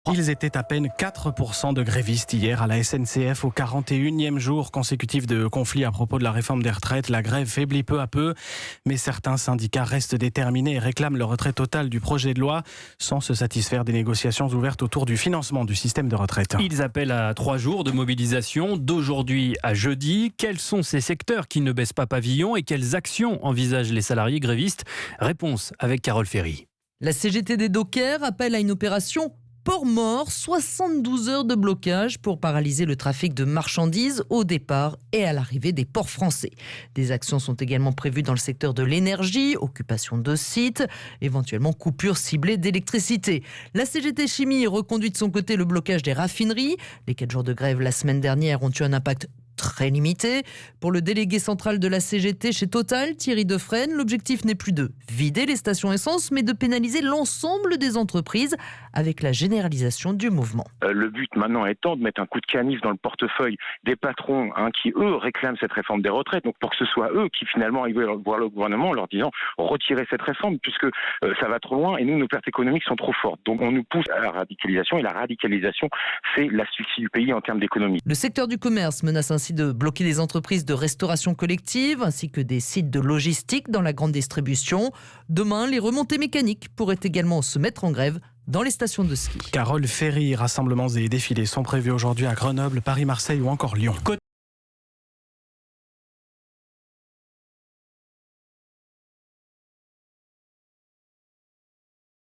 Ils étaient à peine 4% de grévistes hier à la SNCF au 41e jour consécutif de conflit à propos de la réforme des retraites. La grève faiblit peu à peu, mais certains syndicats restent déterminés et réclament le retrait total du projet de loi sans se satisfaire des négociations ouvertes autour du financement du système de retraite. Ils appellent à 3 jours de mobilisation, d'aujourd'hui à jeudi. Quels sont ces secteurs qui ne baissent pas pavillon et quelles actions envisagent les salariés grévistes? Réponse avec Carole Ferry. La CGT des dockers appelle à une opération port mort, 72 heures de blocage pour paralyser le trafic de marchandises au départ et à l'arrivée des ports français. Des actions sont également prévues dans le secteur de l'énergie, occupation de sites, éventuellement coupure ciblée d'électricité. La CGT Chimie reconduit de son côté le blocage des raffineries. Les 4 jours de grève la semaine dernière ont eu un impact très limité. Pour le délégué central de la CGT chez Total, Thierry Defresne, l'objectif n'est plus de vider les stations essence, mais de pénaliser l'ensemble des entreprises avec la généralisation du mouvement. Le but maintenant étant de mettre un coup de canif dans le portefeuille des patrons qui, eux, réclament cette réforme des retraites. Donc pour que ce soit eux qui finalement arrivent voir le gouvernement en leur disant retirez cette réforme puisque ça va trop loin et nous, nos pertes économiques sont trop fortes. Donc on nous pousse à la radicalisation et la radicalisation, c'est l'asphyxie du pays en termes d'économie. Le secteur du commerce menace ainsi de bloquer des entreprises de restauration collective ainsi que des sites de logistique dans la grande distribution. Demain, les remontées mécaniques pourraient également se mettre en grève dans les stations de ski. Carole Ferry, rassemblements et défilés sont prévus aujourd'hui à Grenoble, Paris, Marseille ou encore Lyon.